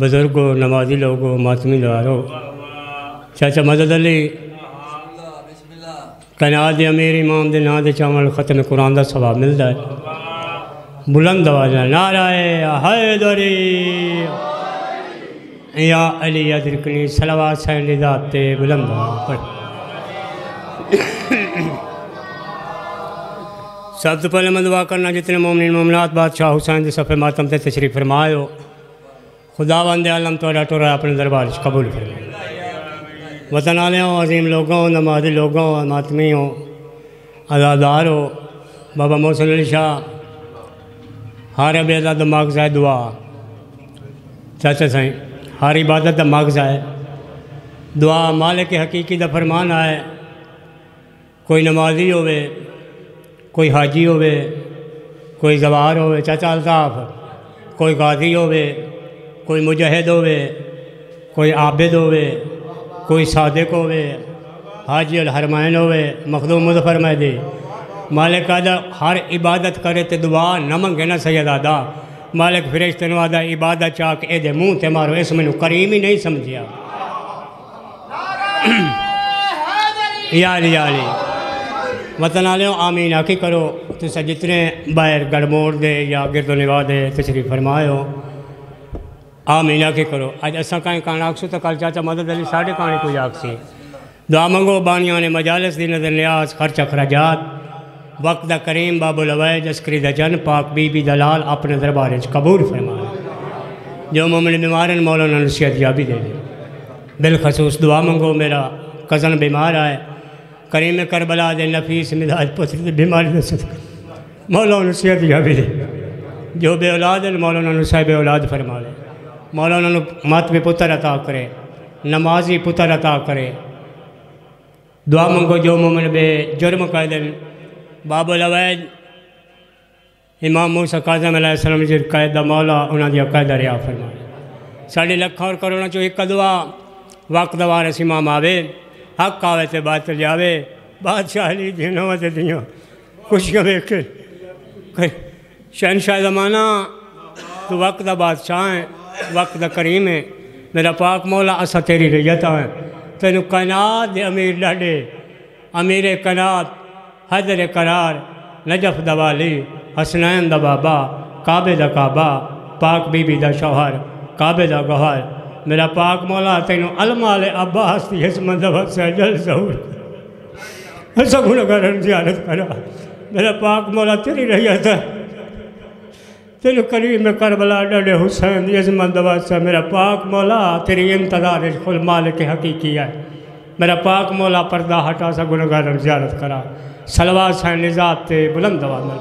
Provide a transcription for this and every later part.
بزرگوں، نمازی لوگوں، ماتمی دواروں، چاچا مدد علی کائنات دے امیر امام دے نام دے چاول ختم قرآن دا ثواب ملتا ہے۔ بلند آواز نعرہ حیدری یا علی ادرکنی صلوات سین ذات تے بلند آواز پڑھ۔ سب سے پہلے میں دعا کرنا جتنے مومنین مومنات بادشاہ حسین دے صفحے ماتم تے تشریف فرمائے ہو، خدا بندے عالم توڑا ٹورا اپنے دربار قبول فرمائے۔ وطن آلیوں، عظیم لوگوں، نمازی لوگوں، ماتمیوں، عزاداروں، بابا محسن علی شاہ ہر عبادت دا مغز ہے دعا۔ چاچا سائیں ہر عبادت دا مغز ہے دعا۔ مالک حقیقی دا فرمان ہے، کوئی نمازی ہوئے، کوئی حاجی ہوئے، کوئی زوار ہوئے، چاچا الطاف، کوئی غازی ہوئے، کوئی مجاہد ہوئے، کوئی عابد ہوئے، کوئی صادق ہوئے، حاجی الحرمین ہوئے، مخدوم مظفر مہدی، مالک آدھا ہر عبادت کرے تے دعا نہ منگے نہ سید آدھا، مالک فرشتے نو آدھا عبادت چاک اے دے منہ تے مارو، اس میں نو کریم ہی نہیں سمجھیا۔ یا علی وطن آلیوں آمین آکی کرو۔ تو سا جتنے باہر گڑموڑ دے یا گرد و نواح دے تشریف فرمائے ہو، آمین آکی کرو۔ آج اساں کہیں کان آکسو تو کل چاچا مدد علی ساڑھے کانے کوئی آکسی۔ دعا منگو بانیان مجالس دی نظر نیاز خرچ اخراجات، وقت دا کریم باب الوائج اسکری دا جن پاک بی بی دلال اپنے دربارج قبول فرمائے۔ جو مومن بیمارن مولانا نصیحت یابی دے دے۔ بالخصوص دعا منگو میرا کزن بیمار آئے، کریم کربلا دے نفیس مداج پتر دے بیماری دے صدقہ مولانا نصیحت یابی دے۔ جو بے اولاد ہے مولانا نصیحت بے اولاد فرما لے، مولانا ماتمی پتر عطا کرے، نمازی پتر عطا کرے۔ دعا منگو جو مومن بے جرم قائدن باب الوائج امام موسیٰ کاظم علیہ السلام جر قائدہ مولا انہاں دیا قائدہ ریا فرمائے۔ ساڑھے لکھا اور کرونا چو ایک دعا وقت دوارس امام آوے، حق آوے تے باطل جاوے، بادشاہ علی دینوں تے دیوں خوشیاں بیکھے شہنشاہ زمانہ تو وقت دا بادشاہ ہیں، وقت دا کریم ہے، میرا پاک مولا اسا تیری ریت آئیں، تینو کائنات دے امیر لاڈے، امیر کائنات، حضر قرار، نجف دا والی، حسنین دا بابا، کعبے دا کعبہ، پاک بی بی دا شوہر، کعبے دا گوہر، میرا پاک مولا تینو علمال عباس دی حسمت دفت سے جل ظہور ایسا گناہگارن زیارت کرا۔ میرا پاک مولا تیری ریت ہے، تینو کریم کربلا ڈاڑے حسین دی عظمت دفت سے میرا پاک مولا تیری انتظار خل مالک حقیقی ہے۔ میرا پاک مولا پردہ ہٹا سا گناہگارن زیارت کرا۔ صلوات سین ذات تے بلند آواز مل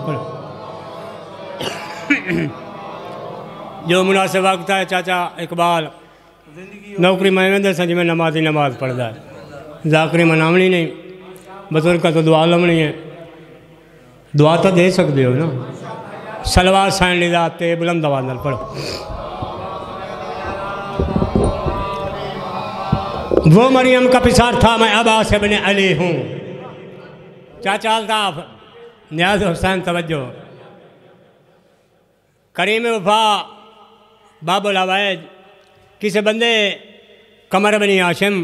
جو مناسب وقت ہے چاچا اقبال نوکری میں سنجھ میں نمازی نماز پڑھتا ہے، ذاکری منامنی نہیں، بزرگ کا تو دعا لمنی ہے، دعا تو دے سکتے ہو نا۔ صلوات سین ذات تے بلند آواز مل پڑھو۔ وہ مریم کا پسار تھا میں عباس ابن علی ہوں۔ چاچا الطاف نیاز حسین توجہ، کریم وفا باب الوائج کسی بندے قمر بن ہاشم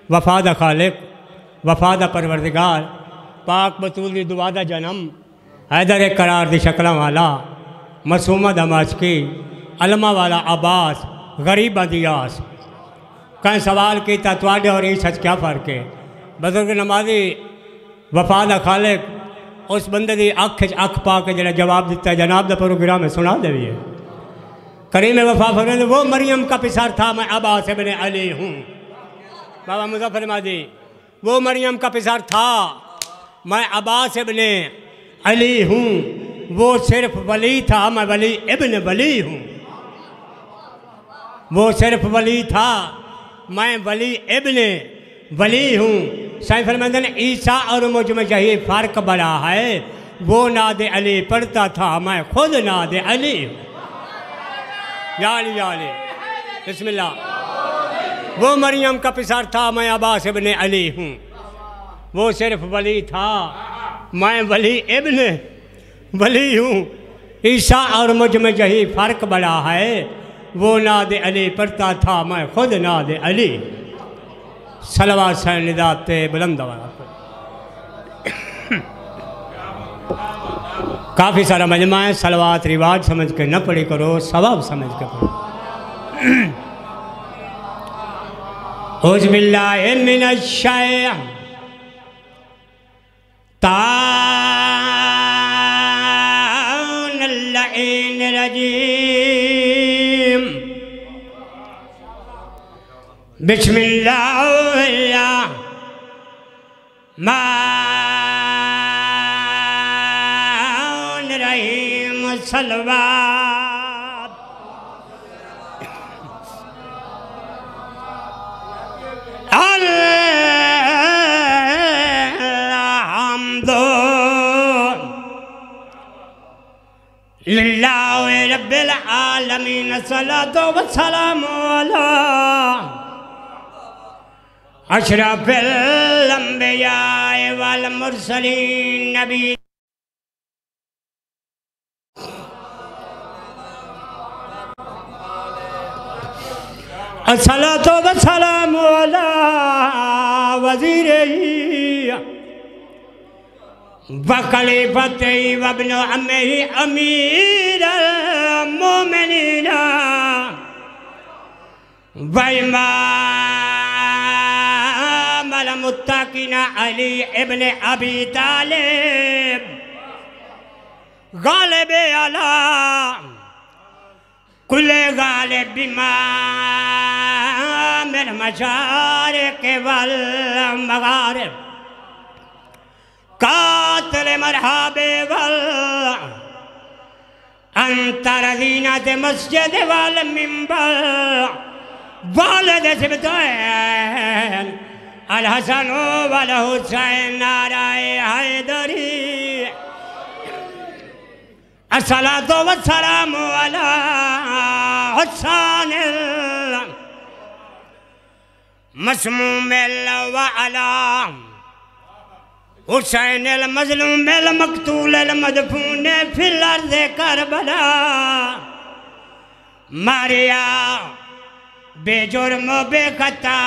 وفا دا خالق وفا دا پروردگار پاک بطول دی دعا دا جنم حیدر قرار دی شکلہ والا معصومہ دا ماشکی علمہ والا عباس غریبہ دیاس۔ کہیں سوال کی تتواڈے اور عیسیٰ کیا فرق ہے؟ بزرگ نمازی وفا دا خالق اس بندے دی اکھ پا کے جڑا جواب دیتا ہے جناب دا پروگرام میں سنا دے بھی ہے۔ کریم وفا فرمائے وہ مریم کا پسار تھا میں عباس ابن علی ہوں۔ بابا مظفر مہدی وہ مریم کا پسار تھا میں عباس ابن علی ہوں، وہ صرف ولی تھا میں ولی ابن ولی ہوں، وہ صرف ولی تھا میں ولی ابن ولی ہوں۔ سائیں فرمائے عیسیٰ اور مجھ میں یہی فرق بڑا ہے، وہ ناد علی پڑھتا تھا میں خود ناد علی ہوں۔ یا علی بسم اللہ۔ وہ مریم کا پسار تھا میں عباس ابن علی ہوں، وہ صرف ولی تھا میں ولی ابن ولی ہوں۔ عیسیٰ اور مجھ میں یہی فرق بڑا ہے، وہ ناد علی پڑھتا تھا میں خود ناد علی صلوات سے ندا تے بلند والا کافی سارا مجمع ہے صلوات رواج سمجھ کے نہ پڑھی کرو ثواب سمجھ کے پڑھو اعوذ باللہ من الشیطان اللعین الرجیم بسم اللہ الرحمن الرحیم صلوات الحمد للہ رب العالمین صلاۃ و سلام علی اشرف الانبیاء والمرسلین نبی الصلاۃ والسلام علی وزیرہی وخلیفتہی وابن عمہی امیر المومنین وامام المتقین علی ابن ابی طالب غالب علی کل غالب امام المشارق والمغارب قاتل مرحاب انت رضینت مسجد والمنبر والد سبتین الحسن والحسین نعرہ حیدری الصلاۃ والسلام علی حسین المسموم وعلی حسین المظلوم المقتول المدفون فی الارض کربلا ماریا بے جرم و بے خطا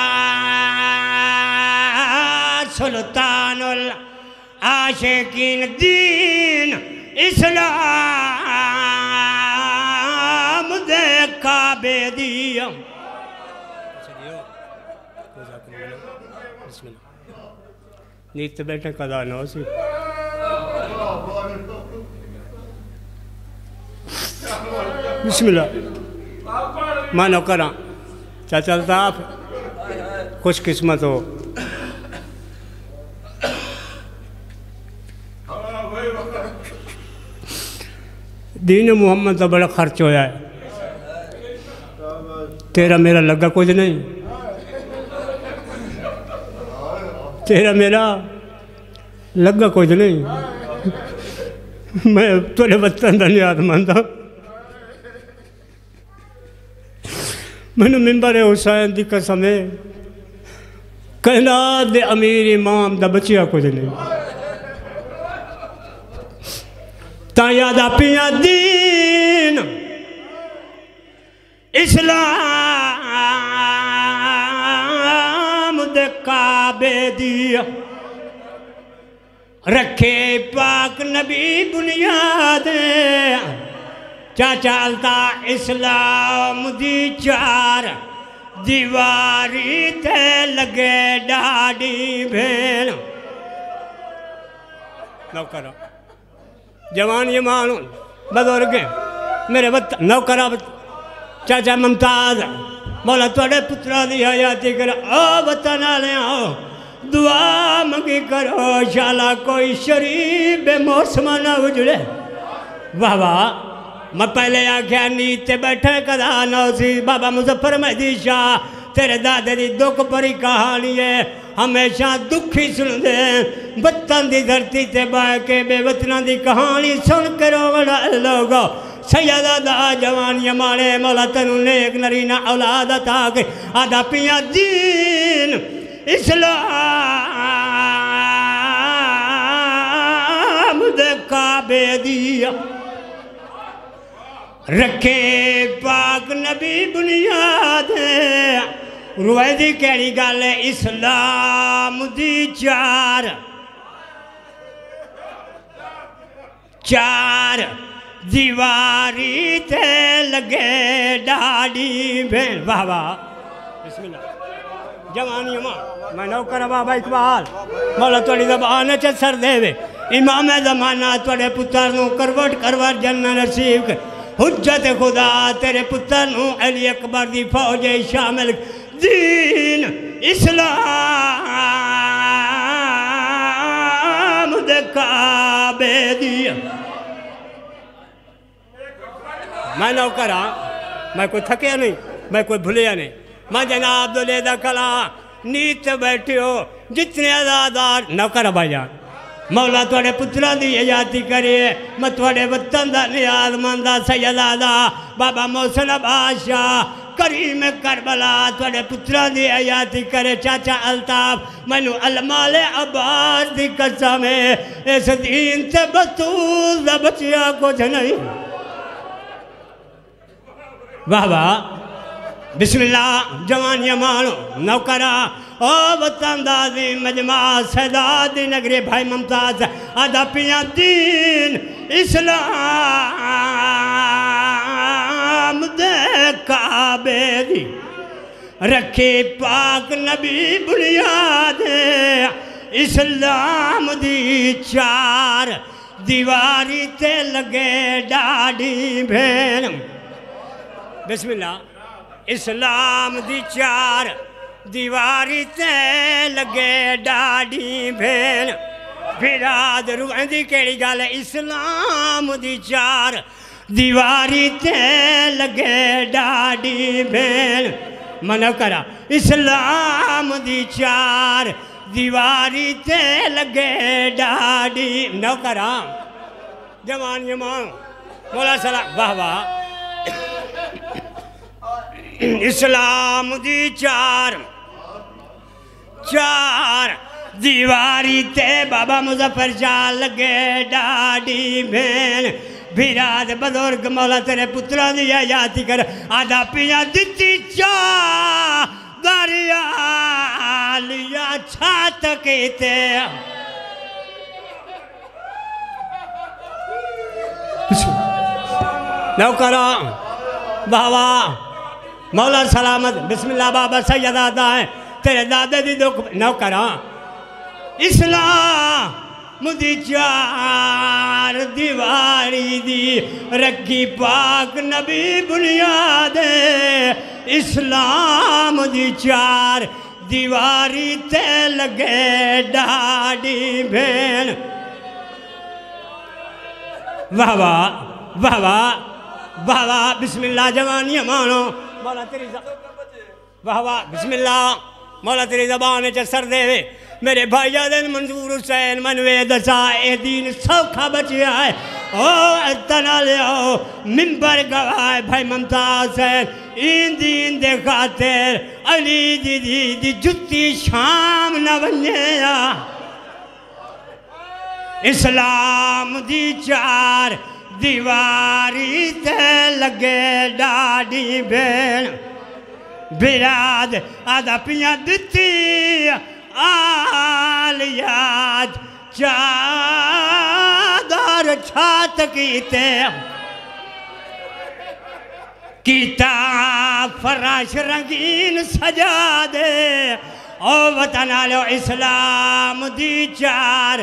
سلطان العاشقین دین اسلام دے کعبے دیا نیت بیٹھے قضا نہ ہو سی بسم اللہ مانو کراں چاچا الطاف خوش قسمت ہو دین محمد تو بڑا خرچ ہویا ہے تیرا میرا لگا کچھ نہیں تیرا میرا لگا کچھ نہیں میں تھوڑے وطن دا نیاد ماندا میں ممبر حسین دی قسم ہے کائنات دے امیر امام دا بچیا کچھ نہیں تا یادا پیا دین اسلام دے کعبے دیا رکھے پاک نبی بنیاد چاچا التا اسلام دی چار دیواری تے لگے ڈاڑی بھین نوکرہ جوان یہ معلوم بزرگیں میرے وطن نوکرہ چاچا ممتاز مولا توڑے پترہ دی حیاتی کر او وطن آلے آؤ دعا منگی کرو شالا کوئی شریف بے موسمہ نہ اجڑے واہ واہ میں پہلے آکھیا نیتے بیٹھے قضا نہ سی بابا مظفر مہدی شاہ تیرے دادے دی دکھ پری کہانی ہے ہمیشہ دکھی سن دے وطن دی دھرتی تے بہ کے بے وطنہ دی کہانی سن کے روڑا لوگو سیدہ دا جوان یمانے مولا تنو نیک نرینہ اولاد عطا کے آدھا پیا دین اسلام دے کعبے دیا رکھے پاک نبی بنیاد روئے دی کیڑی گل ہے اسلام دی چار دیواری تے لگے ڈاڑی بین واہ واہ بسم اللہ جوانی امام میں نوکر بابا اقبال مولا توڑی زبان چل سر دے وے امام زمانہ توڑے پتر نو کروٹ جنہ نصیب کر حجت خدا تیرے پتر نو علی اکبر دی فوج شامل دین اسلام دے کعبے دیا میں نوکر ہاں میں کوئی تھکیا نہیں میں کوئی بھولیا نہیں میں جناب دولے دا کلا نیت بیٹھے ہو جتنے آزادار نوکر بھائی جان مولا توڑے پتران دی حیاتی کرے میں توڑے وطن دا نیاز مندہ سیدادہ بابا محسن بادشاہ کریم کربلا توڑے پتران دی حیاتی کرے چاچا الطاف منو المال عباس دی قسم ہے اس دین تے بطول دا بچیا کچھ نہیں واہ واہ بسم اللہ جوان یمانو نوکرہ او وطن دازی مجمع سیدادی نگری بھائی ممتاز آدھا پیاں دین اسلام دے کعبے دی رکھے پاک نبی بنیاد اسلام دی چار دیواری تے لگے ڈاڑی بھین بسم اللہ اسلام دی چار دیواری تے لگے ڈاڑی بھین بھیراد روحیں دی کیڑی گال ہے اسلام دی چار دیواری تے لگے ڈاڑی بھین منو کرا اسلام دی چار دیواری تے لگے ڈاڑی نو کرا جوان یمان مولا سلام واہ واہ اسلام دی چار دیواری تے بابا مظفر شاہ لگے ڈاڑی بھین بھیراد بزرگ مولا تیرے پتران دی حیاتی کر آدھا پیاں دتی چاہ دریا لیا چھات کیتے نوکرہ بابا مولا سلامت بسم اللہ بابا سید آدھا ہے تیرے دادے دی دکھ نوکرہ اسلام دی چار دیواری دی رکھی پاک نبی بنیاد اسلام دی چار دیواری تے لگے ڈاڑی بھین واہ واہ واہ واہ واہ واہ بسم اللہ جوانی مانو مولا تیری واہ واہ بسم اللہ مولا تیری زبان چا سر دے وے میرے بھائی آدھن منظور حسین منوے دسا اے دین سوکھا بچیا ہے او اتنا لے او منبر گواہ بھائی ممتاز حسین این دین دے خاطر علی دی جتی شام نہ بنیا اسلام دی چار دیواری تے لگے ڈاڑی بھین بھیراد آدھا پیاں دتی آلیات چادر چھات کیتے کتاب فراش رنگین سجا دے او وطن آلو اسلام دی چار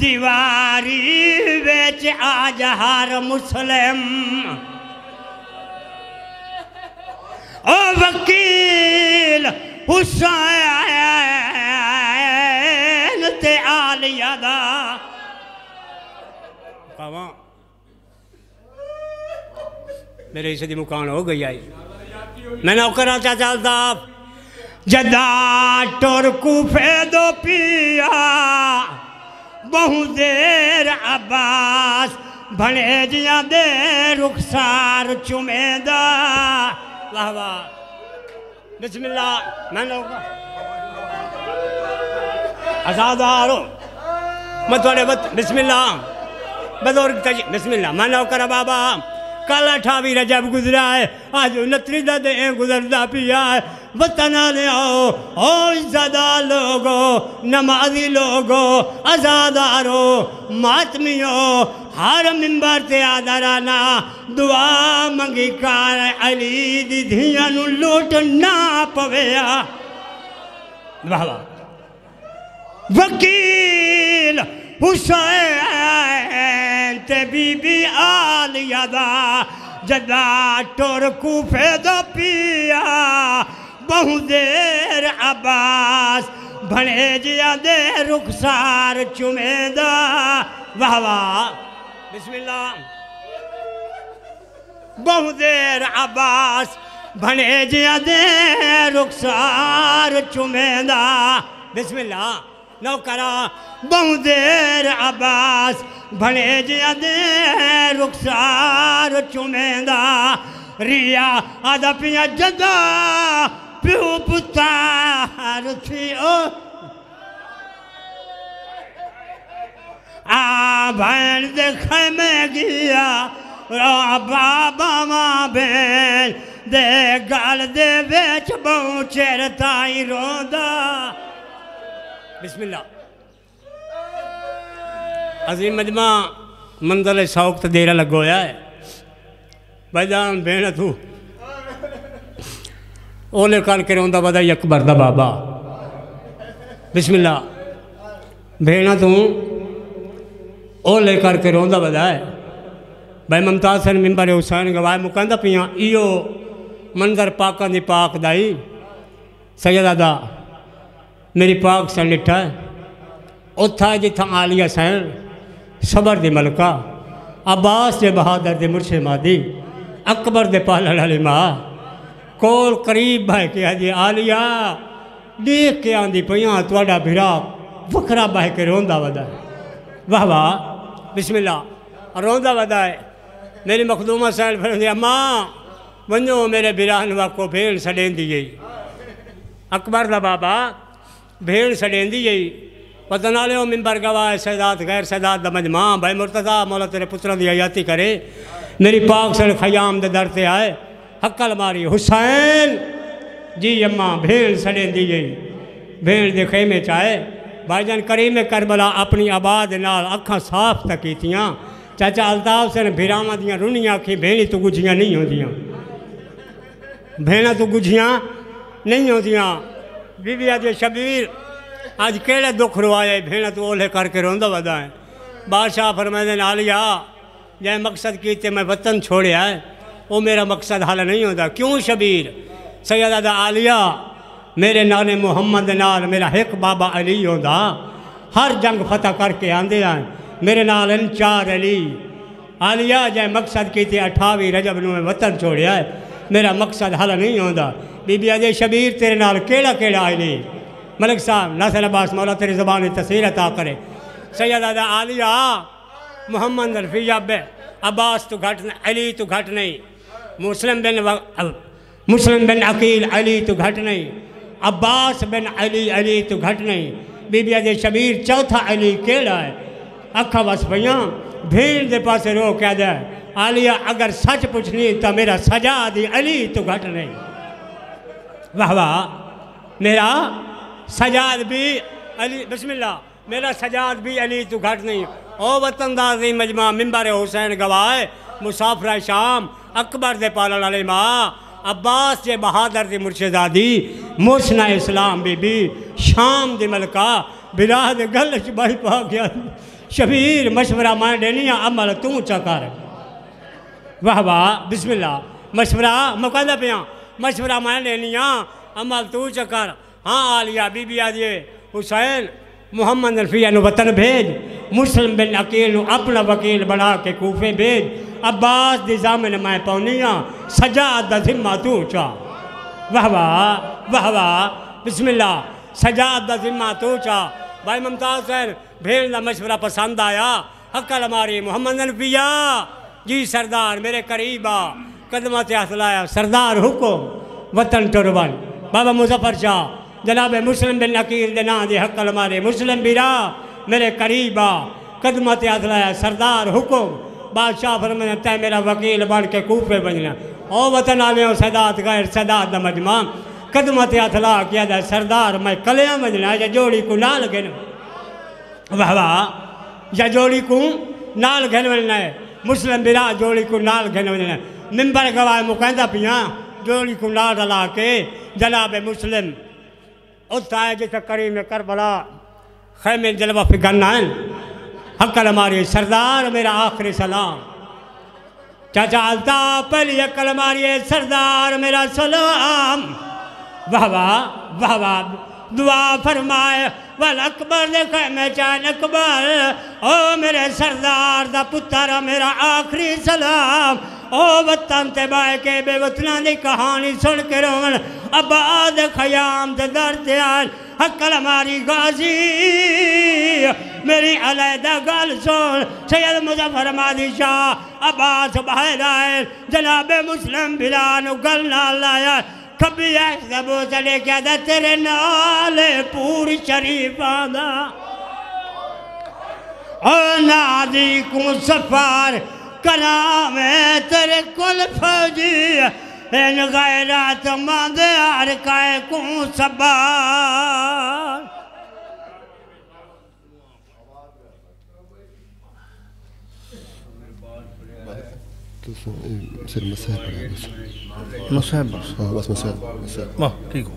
دیواری ویچ آج ہر مسلم او وکیل حسین تے آلیہ دا کہاں میرے اسے دی مکان ہو گئی آئی میں نوکرہ چاچا الطاف جدہ ٹرکو فیدو پیا بہو دیر عباس بھنے جیاں دے رخسار چمیدہ واہ واہ بسم اللہ میں نوکرہ ازادارو میں توڑے بسم اللہ بزرگ تجھے بسم اللہ میں نوکرہ بابا کل 28 رجب گزرا ہے آج 29 دا دے گزردا پیا ہے وطن والے آؤ او عزتدار لوگو نمازی لوگو آزادارو ماتمیو ہر ممبر تے آدرانا دعا منگی کار علی دی دھیاں نو لوٹ نہ پویا واہ واہ وکیل حسین تے بی بی آلیہ دا جدا ٹور کوفے دا پیا بہو دیر عباس بھنے جیا دے رخسار چمیں دا واہ واہ بسم اللہ بہو دیر عباس بھنے جیا دے رخسار چمیں دا بسم اللہ نو کرا بہو دیر عباس بھنے جیا دے رخسار چمیں دا ریا آدھا پیا جدا پیو پتار تھی بھین دے خیمے گیا بابا ماں بین دے گال دے بیچ بہو چیرتائی روندا بسم اللہ عظیم مجمع منظر شوق تا دیرہ لگویا ہے بھائی جان بہنہ تو اولے کر کے روندہ بدا یکبر دا بابا بسم اللہ بہنہ تو اولے کر کے روندہ بدا ہے بھائی ممتاز سن ممبر حسین گواہ مکندہ پیاں ایو منظر پاکاں دی پاک دائی سیدہ دا میری پاک سے لٹھا ہے اتھا جتھا آلیہ سین صبر دی ملکہ عباس دے بہادر دے مرشد مادی اکبر دے پالن علی ماں کول قریب بھائی کیا جی آلیہ دیکھ کے آندھی پیاں توڑا بھرا وکرہ بھائی کے روندہ ودا ہے واہ واہ بسم اللہ روندہ ودا ہے میری مخدومہ سین پھر دی اماں ونجو میرے بھران واقو بھیڑ سڑین دی گئی اکبر دا بابا بھیڑ سڑین دی گئی وطنالے ہو ممبر گواہ سیدات غیر سیدات دا مجمع بھائی مرتضی مولا تیرے پترہ دی حیاتی کرے میری پاک سن خیام دے درتے آئے حقل ماری حسین جی اماں بھیڑ سڑین دی گئی بھیڑ دے خیمے چاہے بھائی جان کریم کربلا اپنی آباد نال اکھاں صاف تکیتیاں چاچا الطاف سے بھیراما دیاں رونیاں کھی بھینی تو گجھیاں نہیں ہو دیاں بھینا تو گجھیاں نہیں ہو دیاں بی بی آج شبیر آج کیڑے دکھ روائے بھینا تو اولے کر کے روندہ بدائیں بادشاہ فرمائے آلیہ جائے مقصد کیتے میں وطن چھوڑے آئے وہ میرا مقصد حال نہیں ہوتا کیوں شبیر سیدہ دا آلیہ میرے نانے محمد نال میرا حق بابا علی ہوتا ہر جنگ فتح کر کے آندے آئیں میرے نال انچار علی آلیہ جائے مقصد کیتے 28 رجب نو میں وطن چھوڑے آئے میرا مقصد حل نہیں ہوتا بی بی آج شبیر تیرے نال کیڑا کیڑا آئے لے ملک صاحب ناصر عباس مولا تیری زبان تصویر عطا کرے سیدہ دا آلیہ محمد الفیہ بے عباس تو گھٹ نہیں علی تو گھٹ نہیں مسلم بن عقیل علی تو گھٹ نہیں عباس بن علی تو گھٹ نہیں بی بی آج شبیر چوتھا علی کیڑا ہے اکھا بس پیاں بھیڑ دے پاسے رو کیا دے آلیہ اگر سچ پوچھنی تو میرا سجاد علی تو گھٹ نہیں واہ واہ میرا سجاد بھی علی بسم اللہ میرا سجاد بھی علی تو گھٹ نہیں او وطن دازی مجمع ممبر حسین گواہ مسافر شام اکبر دے پالن علی ماں عباس دے بہادر دے مرشدادی محسنہ اسلام بی بی شام دے ملکہ بلا دے گلش بھائی پا گیا شبیر مشورہ مائن دینیا عمل توں چکر واہ واہ بسم اللہ مشورہ مقدہ پیاں مشورہ مائن دینیا عمل توں چکر ہاں آلیہ بی بی آجے حسین محمد الفیہ نو وطن بھیج مسلم بن عقیل نو اپنا وکیل بنا کے کوفے بھیج عباس دی زامن میں پونیاں سجاد دا ذمہ تو چا واہ واہ بسم اللہ سجاد دا ذمہ تو چا بھائی ممتاز حسین بھیڑ دا مشورہ پسند آیا حقل ہماری محمد الفیہ جی سردار میرے قریبا قدمات ہاتھ لایا سردار حکم وطن ٹربن بابا مظفر شاہ جناب مسلم بن عقیل دے نام دے حقل ہمارے مسلم بیرا میرے قریبا قدمات ہاتھ لایا سردار حکم بادشاہ فرمایا تے میرا وکیل بن کے کوفے بننا او وطن آلیوں سادات غیر سادات دا مجمع قدمت اتلا کیا دا سردار میں کلیاں بننا یا جوڑی کو نال گن واہ واہ یا جوڑی کو نال گن بننا ہے مسلم برا جوڑی کو نال گن بننا ہے ممبر گواہ مقیدہ پیاں جوڑی کو نال رلا کے جناب مسلم اتھا ہے جیسے کریم کربلا خیمے جلوہ فکرنا ہے حقل ہماری سردار میرا آخری سلام چاچا آلتا پہلی حقل ہماری سردار میرا سلام واہ واہ واہ واہ دعا فرمائے والاکبر دیکھے میں چاہن اکبر او میرے سردار دا پتر میرا آخری سلام او وطن تے بائے کے بے وطنہ دی کہانی سن کے رون عباد خیام تے درد آن حقل ہماری غازی میری علیدہ گل سن سید مظفر مادی شاہ عباس بحیرائن جناب مسلم بلانو گل نال آیا کبھی ایسا بو چلے کیا دا تیرے نال پوری شریف آدھا او نادی کو سفار کرام تیرے کل فوجی ان غیرات ماندے آرکائے کو سبار سر مسائل پڑھا بس مسائل بس ہاں بس مسائل ٹھیک ہو